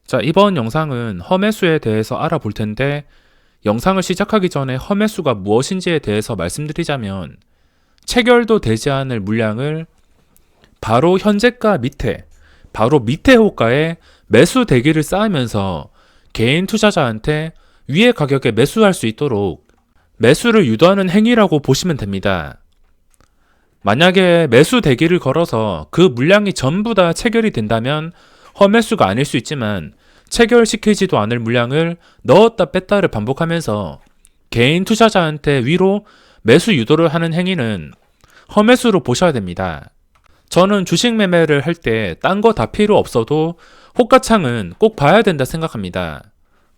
자, 이번 영상은 허매수에 대해서 알아볼 텐데, 영상을 시작하기 전에 허매수가 무엇인지에 대해서 말씀드리자면, 체결도 되지 않을 물량을 바로 현재가 밑에, 바로 밑에 호가에 매수 대기를 쌓으면서 개인 투자자한테 위의 가격에 매수할 수 있도록 매수를 유도하는 행위라고 보시면 됩니다. 만약에 매수 대기를 걸어서 그 물량이 전부 다 체결이 된다면 허매수가 아닐 수 있지만, 체결시키지도 않을 물량을 넣었다 뺐다를 반복하면서 개인 투자자한테 위로 매수 유도를 하는 행위는 허매수로 보셔야 됩니다. 저는 주식 매매를 할 때 딴 거 다 필요 없어도 호가창은 꼭 봐야 된다 생각합니다.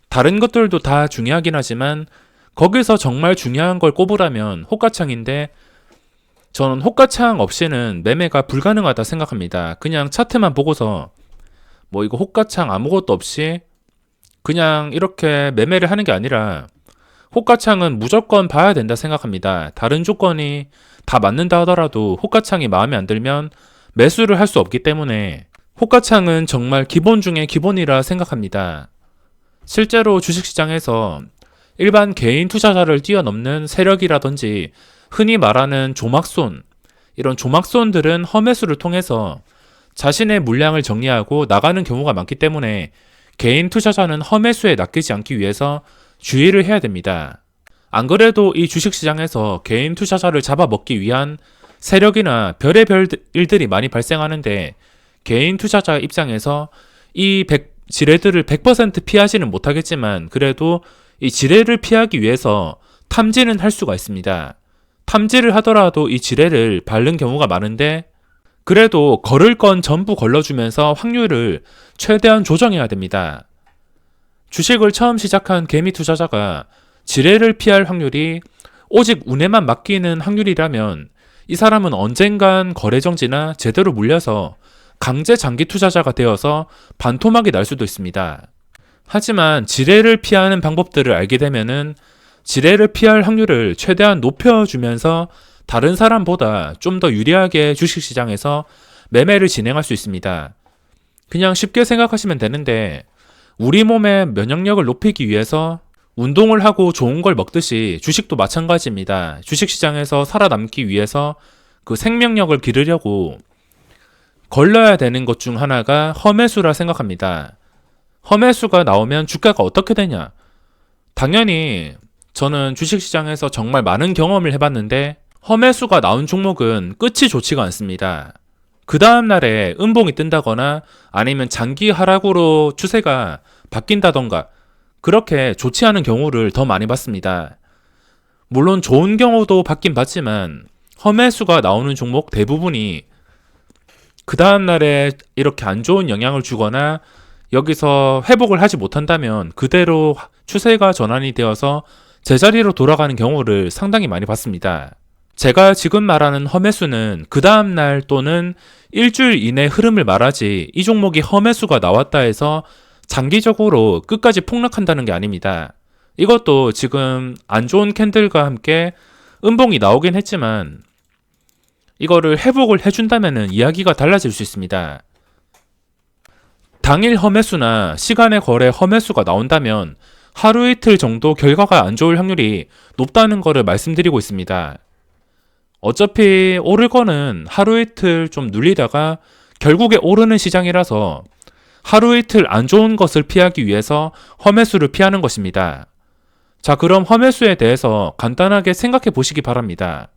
다른 것들도 다 중요하긴 하지만 거기서 정말 중요한 걸 꼽으라면 호가창인데, 저는 호가창 없이는 매매가 불가능하다 생각합니다. 그냥 차트만 보고서 이거 호가창 아무것도 없이 그냥 이렇게 매매를 하는 게 아니라, 호가창은 무조건 봐야 된다 생각합니다. 다른 조건이 다 맞는다 하더라도 호가창이 마음에 안 들면 매수를 할 수 없기 때문에 호가창은 정말 기본 중에 기본이라 생각합니다. 실제로 주식시장에서 일반 개인 투자자를 뛰어넘는 세력이라든지 흔히 말하는 조막손, 이런 조막손들은 허매수를 통해서 자신의 물량을 정리하고 나가는 경우가 많기 때문에 개인 투자자는 허매수에 낚이지 않기 위해서 주의를 해야 됩니다. 안 그래도 이 주식시장에서 개인 투자자를 잡아먹기 위한 세력이나 별의별 일들이 많이 발생하는데, 개인 투자자 입장에서 이 지뢰들을 100% 피하지는 못하겠지만 그래도 이 지뢰를 피하기 위해서 탐지는 할 수가 있습니다. 탐지를 하더라도 이 지뢰를 밟는 경우가 많은데, 그래도 걸을 건 전부 걸러주면서 확률을 최대한 조정해야 됩니다. 주식을 처음 시작한 개미 투자자가 지뢰를 피할 확률이 오직 운에만 맡기는 확률이라면 이 사람은 언젠간 거래정지나 제대로 물려서 강제 장기 투자자가 되어서 반토막이 날 수도 있습니다. 하지만 지뢰를 피하는 방법들을 알게 되면은 지뢰를 피할 확률을 최대한 높여주면서 다른 사람보다 좀 더 유리하게 주식시장에서 매매를 진행할 수 있습니다. 그냥 쉽게 생각하시면 되는데, 우리 몸의 면역력을 높이기 위해서 운동을 하고 좋은 걸 먹듯이 주식도 마찬가지입니다. 주식시장에서 살아남기 위해서 그 생명력을 기르려고 걸러야 되는 것 중 하나가 허매수라 생각합니다. 허매수가 나오면 주가가 어떻게 되냐? 당연히 저는 주식시장에서 정말 많은 경험을 해봤는데, 허매수가 나온 종목은 끝이 좋지가 않습니다. 그 다음날에 음봉이 뜬다거나 아니면 장기 하락으로 추세가 바뀐다던가 그렇게 좋지 않은 경우를 더 많이 봤습니다. 물론 좋은 경우도 봤긴 봤지만 허매수가 나오는 종목 대부분이 그 다음날에 이렇게 안 좋은 영향을 주거나 여기서 회복을 하지 못한다면 그대로 추세가 전환이 되어서 제자리로 돌아가는 경우를 상당히 많이 봤습니다. 제가 지금 말하는 허매수는 그 다음날 또는 일주일 이내 흐름을 말하지, 이 종목이 허매수가 나왔다 해서 장기적으로 끝까지 폭락한다는 게 아닙니다. 이것도 지금 안 좋은 캔들과 함께 음봉이 나오긴 했지만 이거를 회복을 해준다면 이야기가 달라질 수 있습니다. 당일 허매수나 시간의 거래 허매수가 나온다면 하루 이틀 정도 결과가 안 좋을 확률이 높다는 거를 말씀드리고 있습니다. 어차피 오를 거는 하루 이틀 좀 눌리다가 결국에 오르는 시장이라서 하루 이틀 안 좋은 것을 피하기 위해서 허매수를 피하는 것입니다. 자, 그럼 허매수에 대해서 간단하게 생각해 보시기 바랍니다.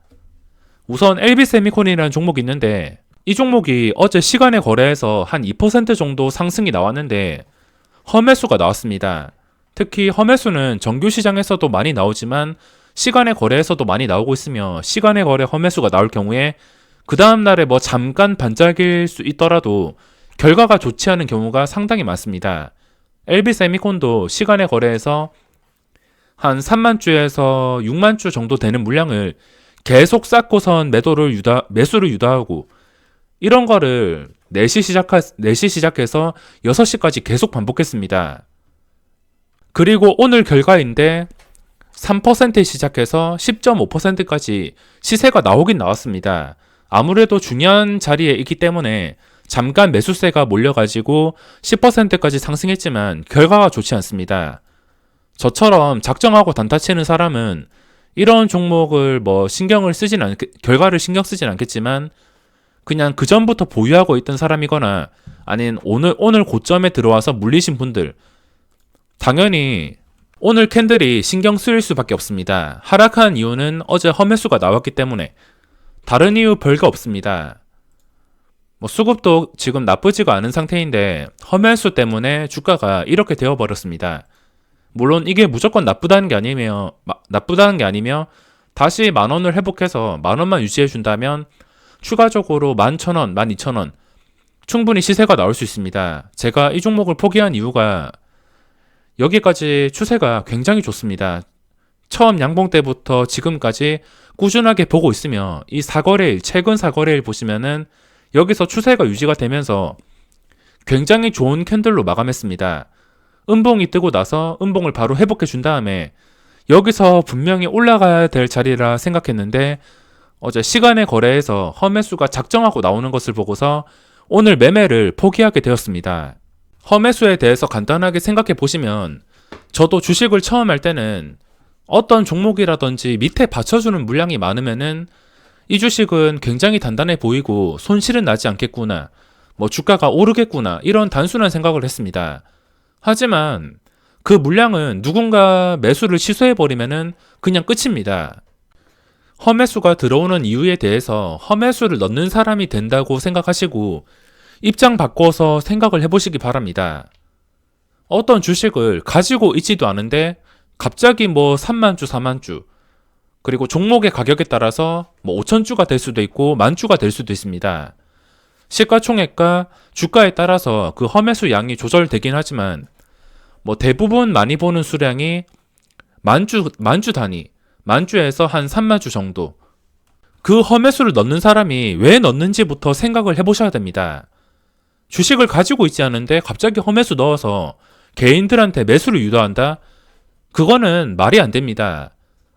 우선 LB세미콘이라는 종목이 있는데, 이 종목이 어제 시간에 거래해서 한 2% 정도 상승이 나왔는데 허매수가 나왔습니다. 특히 허매수는 정규시장에서도 많이 나오지만 시간의 거래에서도 많이 나오고 있으며, 시간의 거래 허매수가 나올 경우에 그 다음날에 잠깐 반짝일 수 있더라도 결과가 좋지 않은 경우가 상당히 많습니다. LB세미콘도 시간의 거래에서 한 3만 주에서 6만 주 정도 되는 물량을 계속 쌓고선 매수를 유도하고, 이런 거를 4시 시작해서 6시까지 계속 반복했습니다. 그리고 오늘 결과인데 3% 시작해서 10.5%까지 시세가 나오긴 나왔습니다. 아무래도 중요한 자리에 있기 때문에 잠깐 매수세가 몰려가지고 10%까지 상승했지만 결과가 좋지 않습니다. 저처럼 작정하고 단타 치는 사람은 이런 종목을 결과를 신경 쓰진 않겠지만 그냥 그 전부터 보유하고 있던 사람이거나 아닌 오늘 고점에 들어와서 물리신 분들, 당연히 오늘 캔들이 신경 쓰일 수밖에 없습니다. 하락한 이유는 어제 험매수가 나왔기 때문에 다른 이유 별거 없습니다. 수급도 지금 나쁘지가 않은 상태인데 험매수 때문에 주가가 이렇게 되어버렸습니다. 물론 이게 무조건 나쁘다는 게 아니며 다시 10,000원을 회복해서 10,000원만 유지해준다면 추가적으로 11,000원, 12,000원 충분히 시세가 나올 수 있습니다. 제가 이 종목을 포기한 이유가 여기까지 추세가 굉장히 좋습니다. 처음 양봉 때부터 지금까지 꾸준하게 보고 있으며 이 최근 4거래일 보시면은 여기서 추세가 유지가 되면서 굉장히 좋은 캔들로 마감했습니다. 음봉이 뜨고 나서 음봉을 바로 회복해 준 다음에 여기서 분명히 올라가야 될 자리라 생각했는데 어제 시간의 거래에서 험매수가 작정하고 나오는 것을 보고서 오늘 매매를 포기하게 되었습니다. 험매수에 대해서 간단하게 생각해 보시면 저도 주식을 처음 할 때는 어떤 종목이라든지 밑에 받쳐주는 물량이 많으면은 이 주식은 굉장히 단단해 보이고 손실은 나지 않겠구나, 주가가 오르겠구나, 이런 단순한 생각을 했습니다. 하지만 그 물량은 누군가 매수를 취소해버리면은 그냥 끝입니다. 험매수가 들어오는 이유에 대해서 험매수를 넣는 사람이 된다고 생각하시고 입장 바꿔서 생각을 해보시기 바랍니다. 어떤 주식을 가지고 있지도 않은데 갑자기 3만주, 4만주, 그리고 종목의 가격에 따라서 5천주가 될 수도 있고 만주가 될 수도 있습니다. 시가총액과 주가에 따라서 그 험매수 양이 조절되긴 하지만 대부분 많이 보는 수량이 만주 단위, 만주에서 한 3만주 정도. 그 험매수를 넣는 사람이 왜 넣는지부터 생각을 해보셔야 됩니다. 주식을 가지고 있지 않은데 갑자기 험매수 넣어서 개인들한테 매수를 유도한다? 그거는 말이 안 됩니다.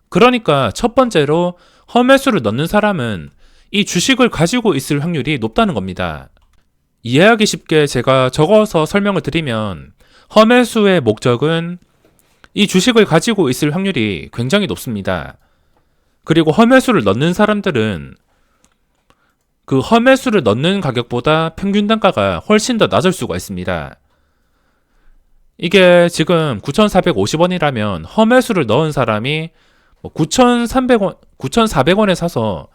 그러니까 첫 번째로 험매수를 넣는 사람은 이 주식을 가지고 있을 확률이 높다는 겁니다. 이해하기 쉽게 제가 적어서 설명을 드리면 험매수의 목적은 이 주식을 가지고 있을 확률이 굉장히 높습니다. 그리고 험매수를 넣는 사람들은 그 험매수를 넣는 가격보다 평균 단가가 훨씬 더 낮을 수가 있습니다. 이게 지금 9,450원이라면 험매수를 넣은 사람이 9,400원에 사서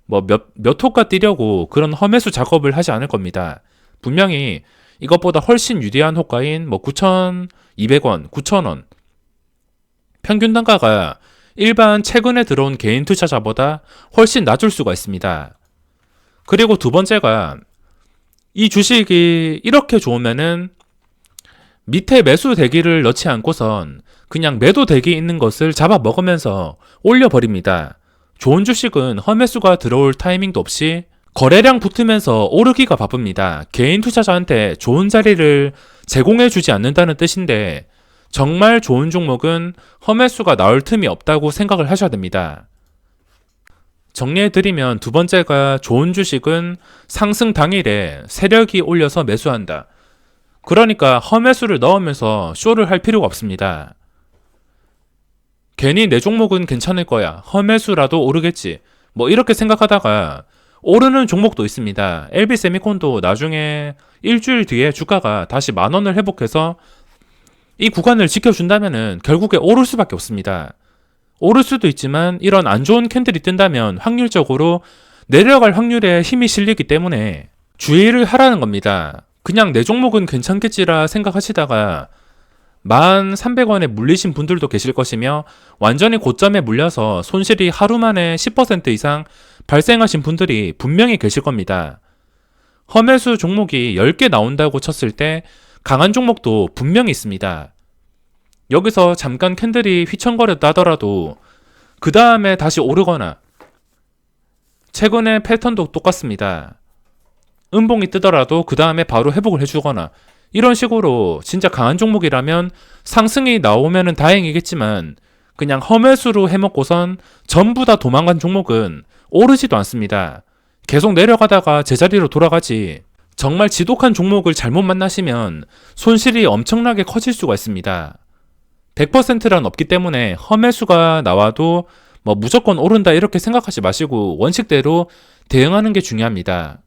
몇 호가 뛰려고 그런 험매수 작업을 하지 않을 겁니다. 분명히 이것보다 훨씬 유리한 호가인 9,200원, 9,000원. 평균 단가가 일반 최근에 들어온 개인 투자자보다 훨씬 낮을 수가 있습니다. 그리고 두 번째가 이 주식이 이렇게 좋으면은 밑에 매수 대기를 넣지 않고선 그냥 매도 대기 있는 것을 잡아 먹으면서 올려버립니다. 좋은 주식은 험매수가 들어올 타이밍도 없이 거래량 붙으면서 오르기가 바쁩니다. 개인 투자자한테 좋은 자리를 제공해 주지 않는다는 뜻인데 정말 좋은 종목은 험매수가 나올 틈이 없다고 생각을 하셔야 됩니다. 정리해드리면 두 번째가 좋은 주식은 상승 당일에 세력이 올려서 매수한다. 그러니까 험매수를 넣으면서 쇼를 할 필요가 없습니다. 괜히 내 종목은 괜찮을 거야, 험매수라도 오르겠지, 이렇게 생각하다가 오르는 종목도 있습니다. LB세미콘도 나중에 일주일 뒤에 주가가 다시 10,000원을 회복해서 이 구간을 지켜준다면은 결국에 오를 수밖에 없습니다. 오를 수도 있지만 이런 안 좋은 캔들이 뜬다면 확률적으로 내려갈 확률에 힘이 실리기 때문에 주의를 하라는 겁니다. 그냥 내 종목은 괜찮겠지라 생각하시다가 1,300원에 물리신 분들도 계실 것이며 완전히 고점에 물려서 손실이 하루 만에 10% 이상 발생하신 분들이 분명히 계실 겁니다. 험매수 종목이 10개 나온다고 쳤을 때 강한 종목도 분명히 있습니다. 여기서 잠깐 캔들이 휘청거렸다 하더라도 그 다음에 다시 오르거나, 최근의 패턴도 똑같습니다. 음봉이 뜨더라도 그 다음에 바로 회복을 해주거나, 이런 식으로 진짜 강한 종목이라면 상승이 나오면은 다행이겠지만 그냥 험매수로 해먹고선 전부 다 도망간 종목은 오르지도 않습니다. 계속 내려가다가 제자리로 돌아가지 정말 지독한 종목을 잘못 만나시면 손실이 엄청나게 커질 수가 있습니다. 100%란 없기 때문에 험매수가 나와도 뭐 무조건 오른다 이렇게 생각하지 마시고 원칙대로 대응하는 게 중요합니다.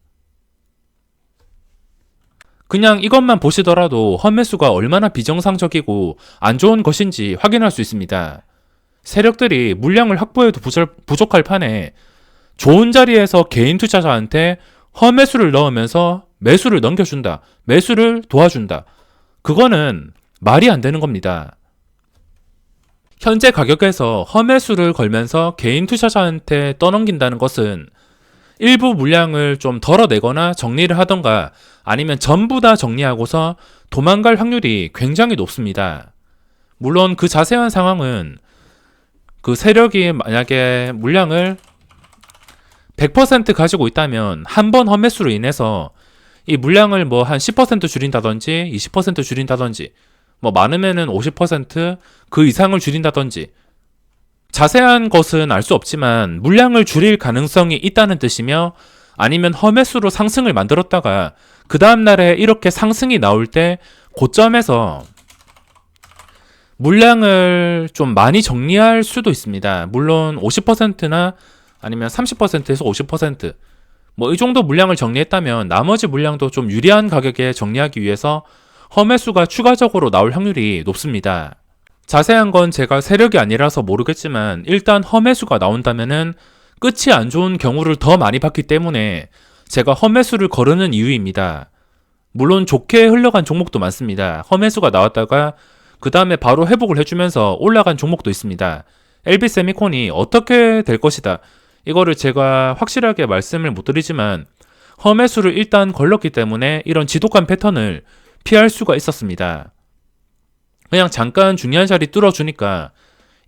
그냥 이것만 보시더라도 험매수가 얼마나 비정상적이고 안 좋은 것인지 확인할 수 있습니다. 세력들이 물량을 확보해도 부족할 판에 좋은 자리에서 개인 투자자한테 험매수를 넣으면서 매수를 넘겨준다. 매수를 도와준다. 그거는 말이 안 되는 겁니다. 현재 가격에서 험매수를 걸면서 개인 투자자한테 떠넘긴다는 것은 일부 물량을 좀 덜어내거나 정리를 하던가 아니면 전부 다 정리하고서 도망갈 확률이 굉장히 높습니다. 물론 그 자세한 상황은 그 세력이 만약에 물량을 100% 가지고 있다면 한 번 험매수로 인해서 이 물량을 뭐 한 10% 줄인다든지 20% 줄인다든지 뭐 많으면은 50%그 이상을 줄인다든지 자세한 것은 알 수 없지만 물량을 줄일 가능성이 있다는 뜻이며 아니면 험매수로 상승을 만들었다가 그 다음날에 이렇게 상승이 나올 때 고점에서 물량을 좀 많이 정리할 수도 있습니다. 물론 50%나 아니면 30%에서 50% 뭐 이 정도 물량을 정리했다면 나머지 물량도 좀 유리한 가격에 정리하기 위해서 험매수가 추가적으로 나올 확률이 높습니다. 자세한 건 제가 세력이 아니라서 모르겠지만 일단 험매수가 나온다면은 끝이 안 좋은 경우를 더 많이 봤기 때문에 제가 험매수를 거르는 이유입니다. 물론 좋게 흘러간 종목도 많습니다. 험매수가 나왔다가 그 다음에 바로 회복을 해주면서 올라간 종목도 있습니다. LB세미콘이 어떻게 될 것이다. 이거를 제가 확실하게 말씀을 못 드리지만 험매수를 일단 걸렀기 때문에 이런 지독한 패턴을 피할 수가 있었습니다. 그냥 잠깐 중요한 자리 뚫어주니까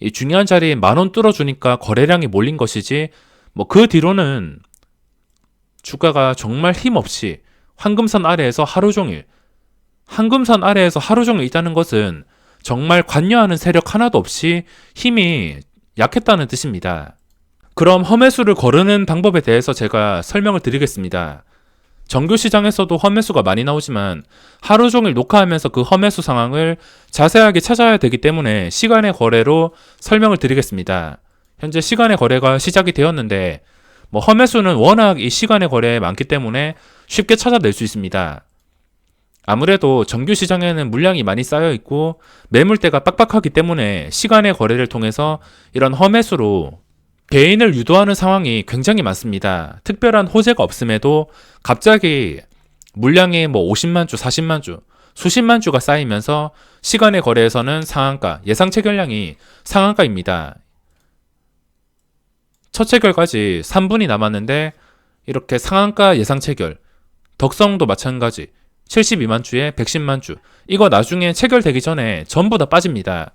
이 중요한 자리에 10,000원 뚫어주니까 거래량이 몰린 것이지 뭐 그 뒤로는 주가가 정말 힘없이 황금선 아래에서 하루 종일 있다는 것은 정말 관여하는 세력 하나도 없이 힘이 약했다는 뜻입니다. 그럼 험매수를 거르는 방법에 대해서 제가 설명을 드리겠습니다. 정규 시장에서도 험매수가 많이 나오지만 하루 종일 녹화하면서 그 험매수 상황을 자세하게 찾아야 되기 때문에 시간의 거래로 설명을 드리겠습니다. 현재 시간의 거래가 시작이 되었는데 뭐 험매수는 워낙 이 시간의 거래에 많기 때문에 쉽게 찾아낼 수 있습니다. 아무래도 정규 시장에는 물량이 많이 쌓여 있고 매물대가 빡빡하기 때문에 시간의 거래를 통해서 이런 험매수로 개인을 유도하는 상황이 굉장히 많습니다. 특별한 호재가 없음에도 갑자기 물량이 뭐 50만 주, 40만 주, 수십만 주가 쌓이면서 시간의 거래에서는 상한가, 예상 체결량이 상한가입니다. 첫 체결까지 3분이 남았는데 이렇게 상한가 예상 체결, 덕성도 마찬가지 72만 주에 110만 주, 이거 나중에 체결되기 전에 전부 다 빠집니다.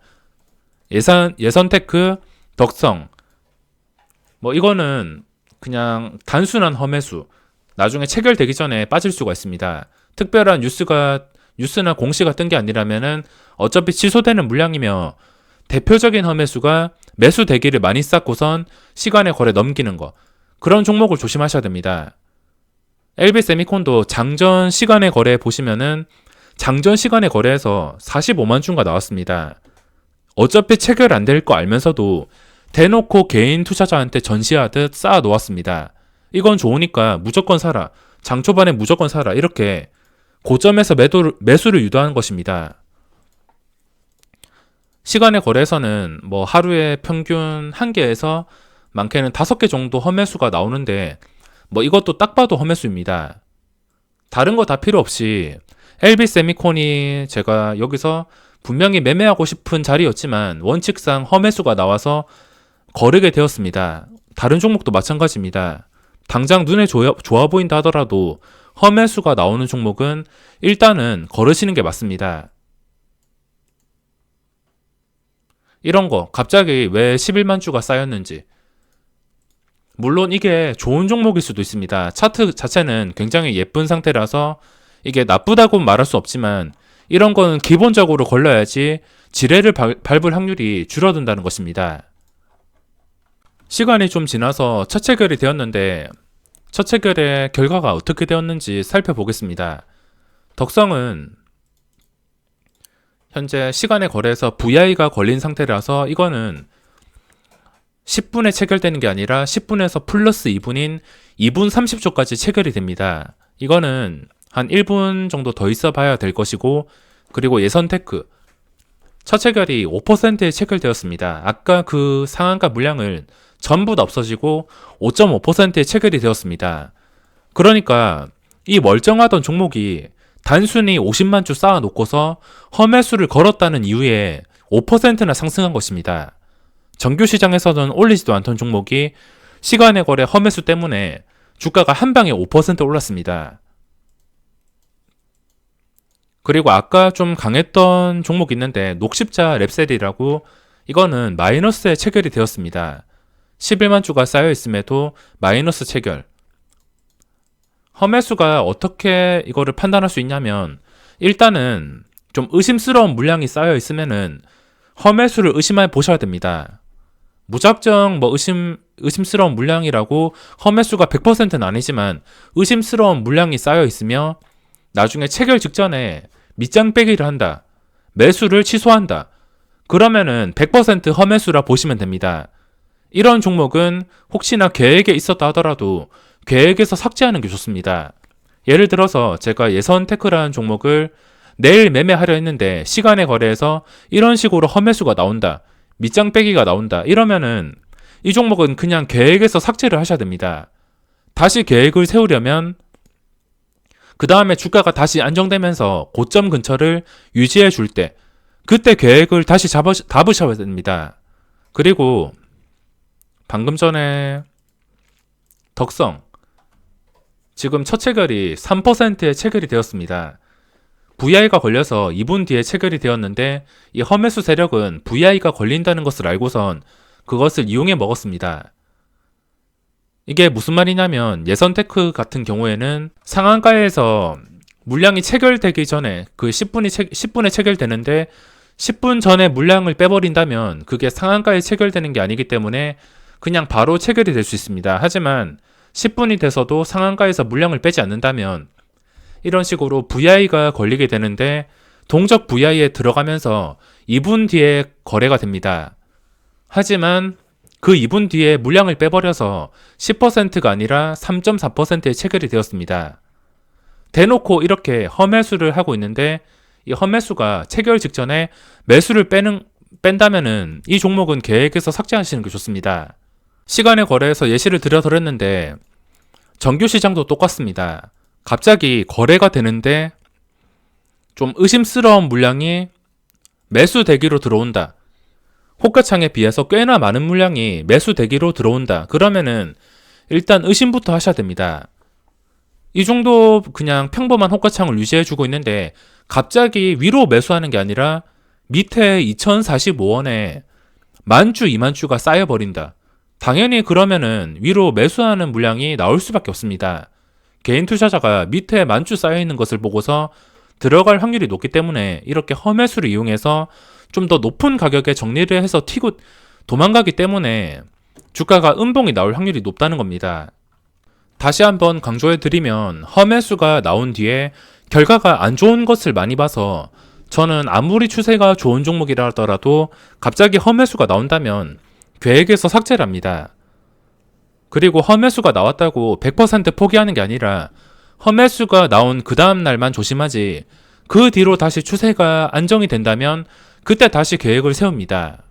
예선테크, 덕성 뭐 이거는 그냥 단순한 험매수, 나중에 체결되기 전에 빠질 수가 있습니다. 특별한 뉴스나 공시가 뜬 게 아니라면은 어차피 취소되는 물량이며 대표적인 험매수가 매수 대기를 많이 쌓고선 시간의 거래 넘기는 거, 그런 종목을 조심하셔야 됩니다. LB세미콘도 장전 시간의 거래 보시면은 장전 시간의 거래에서 45만 주가 나왔습니다. 어차피 체결 안 될 거 알면서도 대놓고 개인 투자자한테 전시하듯 쌓아 놓았습니다. 이건 좋으니까 무조건 사라. 장 초반에 무조건 사라. 이렇게 고점에서 매수를 유도하는 것입니다. 시간의 거래에서는 뭐 하루에 평균 1개에서 많게는 5개 정도 험매수가 나오는데 뭐 이것도 딱 봐도 험매수입니다. 다른 거 다 필요 없이 LB세미콘이 제가 여기서 분명히 매매하고 싶은 자리였지만 원칙상 험매수가 나와서 거르게 되었습니다. 다른 종목도 마찬가지입니다. 당장 눈에 좋아 보인다 하더라도 험매수가 나오는 종목은 일단은 거르시는 게 맞습니다. 이런 거 갑자기 왜 11만 주가 쌓였는지, 물론 이게 좋은 종목일 수도 있습니다. 차트 자체는 굉장히 예쁜 상태라서 이게 나쁘다고 말할 수 없지만 이런 거는 기본적으로 걸러야지 지뢰를 밟을 확률이 줄어든다는 것입니다. 시간이 좀 지나서 첫 체결이 되었는데 첫 체결의 결과가 어떻게 되었는지 살펴보겠습니다. 덕성은 현재 시간의 거래에서 VI가 걸린 상태라서 이거는 10분에 체결되는 게 아니라 10분에서 플러스 2분인 2분 30초까지 체결이 됩니다. 이거는 한 1분 정도 더 있어 봐야 될 것이고, 그리고 예선테크 첫 체결이 5%에 체결되었습니다. 아까 그 상한가 물량을 전부 다 없어지고 5.5%에 체결이 되었습니다. 그러니까 이 멀쩡하던 종목이 단순히 50만 주 쌓아놓고서 험매수를 걸었다는 이유에 5%나 상승한 것입니다. 정규 시장에서는 올리지도 않던 종목이 시간의 거래 험매수 때문에 주가가 한 방에 5% 올랐습니다. 그리고 아까 좀 강했던 종목이 있는데 녹십자 랩셀이라고, 이거는 마이너스에 체결이 되었습니다. 11만 주가 쌓여 있음에도 마이너스 체결. 험매수가 어떻게 이거를 판단할 수 있냐면, 일단은 좀 의심스러운 물량이 쌓여 있으면은 험매수를 의심해 보셔야 됩니다. 무작정 의심스러운 물량이라고 험매수가 100%는 아니지만 의심스러운 물량이 쌓여 있으며 나중에 체결 직전에 밑장 빼기를 한다, 매수를 취소한다, 그러면은 100% 험매수라 보시면 됩니다. 이런 종목은 혹시나 계획에 있었다 하더라도 계획에서 삭제하는 게 좋습니다. 예를 들어서 제가 예선테크라는 종목을 내일 매매하려 했는데 시간의 거래에서 이런 식으로 험매수가 나온다, 밑장 빼기가 나온다, 이러면은 이 종목은 그냥 계획에서 삭제를 하셔야 됩니다. 다시 계획을 세우려면 그 다음에 주가가 다시 안정되면서 고점 근처를 유지해 줄 때, 그때 계획을 다시 잡으셔야 됩니다. 그리고 방금 전에 덕성 지금 첫 체결이 3%에 체결이 되었습니다. VI가 걸려서 2분 뒤에 체결이 되었는데 이 험매수 세력은 VI가 걸린다는 것을 알고선 그것을 이용해 먹었습니다. 이게 무슨 말이냐면, 예선테크 같은 경우에는 상한가에서 물량이 체결되기 전에 그 10분에 체결되는데 10분 전에 물량을 빼버린다면 그게 상한가에 체결되는 게 아니기 때문에 그냥 바로 체결이 될 수 있습니다. 하지만 10분이 돼서도 상한가에서 물량을 빼지 않는다면 이런 식으로 VI가 걸리게 되는데 동적 VI에 들어가면서 2분 뒤에 거래가 됩니다. 하지만 그 2분 뒤에 물량을 빼버려서 10%가 아니라 3.4%에 체결이 되었습니다. 대놓고 이렇게 험매수를 하고 있는데 이 험매수가 체결 직전에 매수를 뺀다면은 이 종목은 계획에서 삭제하시는 게 좋습니다. 시간의 거래에서 예시를 드렸는데 정규 시장도 똑같습니다. 갑자기 거래가 되는데 좀 의심스러운 물량이 매수 대기로 들어온다, 호가창에 비해서 꽤나 많은 물량이 매수 대기로 들어온다, 그러면은 일단 의심부터 하셔야 됩니다. 이 정도 그냥 평범한 호가창을 유지해주고 있는데 갑자기 위로 매수하는 게 아니라 밑에 2045원에 만주 2만주가 쌓여버린다, 당연히 그러면은 위로 매수하는 물량이 나올 수밖에 없습니다. 개인 투자자가 밑에 만주 쌓여있는 것을 보고서 들어갈 확률이 높기 때문에 이렇게 험매수를 이용해서 좀 더 높은 가격에 정리를 해서 튀고 도망가기 때문에 주가가 음봉이 나올 확률이 높다는 겁니다. 다시 한번 강조해드리면, 험매수가 나온 뒤에 결과가 안 좋은 것을 많이 봐서 저는 아무리 추세가 좋은 종목이라 하더라도 갑자기 험매수가 나온다면 계획에서 삭제를 합니다. 그리고 험매수가 나왔다고 100% 포기하는 게 아니라 험매수가 나온 그 다음 날만 조심하지, 그 뒤로 다시 추세가 안정이 된다면 그때 다시 계획을 세웁니다.